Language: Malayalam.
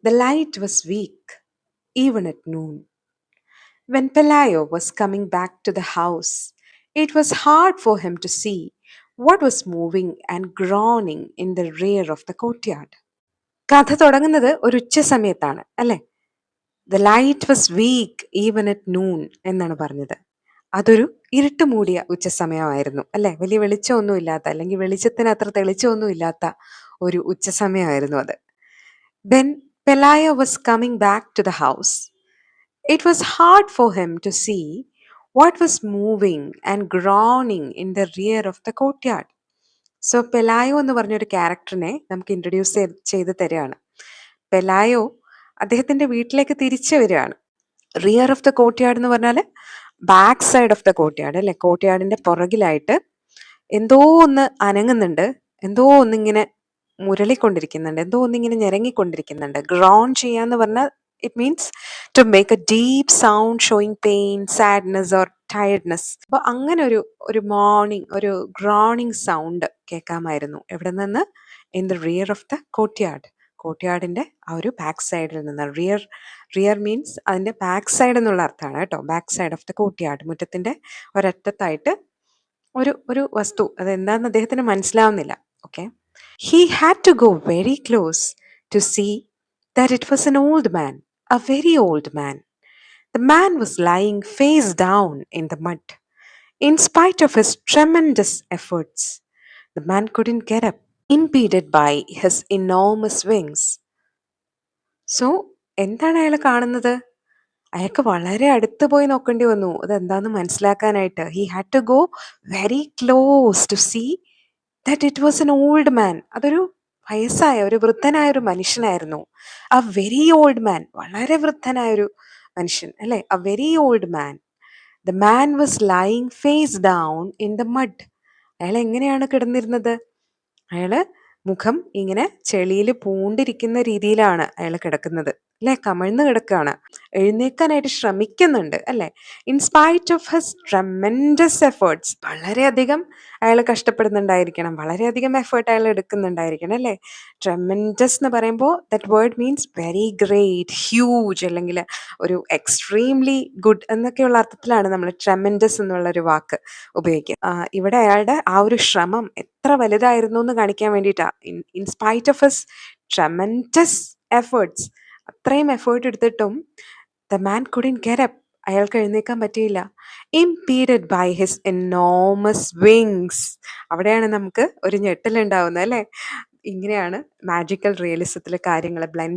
The light was weak, even at noon. When Pelayo was coming back to the house, it was hard for him to see what was moving and groaning in the rear of the courtyard. കഥ തുടങ്ങുന്നത് ഒരു ഉച്ച സമയത്താണ് അല്ലെ? The light was weak even at noon എന്നാണ് പറഞ്ഞത്. അതൊരു ഇരുട്ട് മൂടിയ ഉച്ച സമയമായിരുന്നു അല്ലെ? വലിയ വെളിച്ചമൊന്നും ഇല്ലാത്ത, അല്ലെങ്കിൽ വെളിച്ചത്തിന് അത്ര തെളിച്ചമൊന്നും ഇല്ലാത്ത ഒരു ഉച്ച സമയമായിരുന്നു അത്. When Pelayo was coming back to the house, it was hard for him to see what was moving and groaning in the rear of the courtyard. So Pelayo എന്ന് പറഞ്ഞൊരു ക്യാരക്ടറിനെ നമുക്ക് ഇൻട്രൊഡ്യൂസ് ചെയ്ത് തരികയാണ്. പെലായോ അദ്ദേഹത്തിന്റെ വീട്ടിലേക്ക് തിരിച്ചു വരികയാണ്. റിയർ ഓഫ് ദ കോർട്ട്യാർഡ് എന്ന് പറഞ്ഞാൽ back side of the courtyard അല്ലെ? കോർട്ട്യാർഡിന്റെ പുറകിലായിട്ട് എന്തോ ഒന്ന് അനങ്ങുന്നുണ്ട്, എന്തോ ഒന്നിങ്ങനെ മുരളിക്കൊണ്ടിരിക്കുന്നുണ്ട്, എന്തോ ഒന്നിങ്ങനെ ഞെരങ്ങിക്കൊണ്ടിരിക്കുന്നുണ്ട്. ഗ്രോൺ ചെയ്യാന്ന് പറഞ്ഞാൽ it means to make a deep sound showing pain, sadness or tiredness. അപ്പൊ അങ്ങനെ ഒരു മോർണിംഗ് ഒരു ഗ്രോണിങ് സൗണ്ട് കേൾക്കാമായിരുന്നു. എവിടെ നിന്ന്? In the rear of the courtyard. കോർട്ട്യാർഡിന്റെ ആ ഒരു ബാക്ക് സൈഡിൽ നിന്ന്. റിയർ മീൻസ് അതിന്റെ ബാക്ക് സൈഡ് എന്നുള്ള അർത്ഥമാണ് കേട്ടോ. Back side of the courtyard, മുറ്റത്തിന്റെ ഒരറ്റത്തായിട്ട് ഒരു വസ്തു. അതെന്താന്ന് അദ്ദേഹത്തിന് മനസ്സിലാവുന്നില്ല. Okay, he had to go very close to see that it was an old man, a very old man. The man was lying face down in the mud. In spite of his tremendous efforts, the man couldn't get up, impeded by his enormous wings. So, എന്താണ് അയാൾ കാണുന്നത്? അയാൾക്ക് വളരെ അടുത്ത് പോയി നോക്കേണ്ടി വന്നു അതെന്താന്ന് മനസ്സിലാക്കാനായിട്ട്. He had to go very close to see that it was an old man. അതൊരു വയസ്സായ ഒരു വൃദ്ധനായ ഒരു മനുഷ്യനായിരുന്നു. എ വെരി ഓൾഡ് മാൻ, വളരെ വൃദ്ധനായ ഒരു മനുഷ്യൻ അല്ലെ? A very old man. The man was lying face down in the mud. അയാൾ എങ്ങനെയാണ് കിടന്നിരുന്നത്? അയാള് മുഖം ഇങ്ങനെ ചെളിയിൽ പൂണ്ടിരിക്കുന്ന രീതിയിലാണ് അയാൾ കിടക്കുന്നത് അല്ലെ? കമിഴ്ന്ന് കിടക്കുകയാണ്. എഴുന്നേക്കാനായിട്ട് ശ്രമിക്കുന്നുണ്ട് അല്ലെ? In spite of his tremendous efforts. വളരെയധികം അയാൾ കഷ്ടപ്പെടുന്നുണ്ടായിരിക്കണം, വളരെയധികം എഫേർട്ട് അയാൾ എടുക്കുന്നുണ്ടായിരിക്കണം അല്ലെ? ട്രെമൻഡസ് എന്ന് പറയുമ്പോൾ that word means very great, huge, അല്ലെങ്കിൽ ഒരു എക്സ്ട്രീംലി ഗുഡ് എന്നൊക്കെയുള്ള അർത്ഥത്തിലാണ് നമ്മൾ ട്രെമൻഡസ് എന്നുള്ള ഒരു വാക്ക് ഉപയോഗിക്കുക. ഇവിടെ അയാളുടെ ആ ഒരു ശ്രമം എത്ര വലുതായിരുന്നു എന്ന് കാണിക്കാൻ വേണ്ടിയിട്ടാ. In spite of his tremendous efforts, അത്രയും എഫേർട്ട് എടുത്തിട്ടും the man couldn't get up, അയാൾക്ക് എഴുന്നേക്കാൻ പറ്റിയില്ല. ഇംപീഡഡ് ബൈ ഹിസ് എനോമസ് വിങ്സ്. അവിടെയാണ് നമുക്ക് ഒരു ഞെട്ടലുണ്ടാവുന്നത് അല്ലേ? ഇങ്ങനെയാണ് മാജിക്കൽ റിയലിസത്തിലെ കാര്യങ്ങൾ ബ്ലെൻഡ്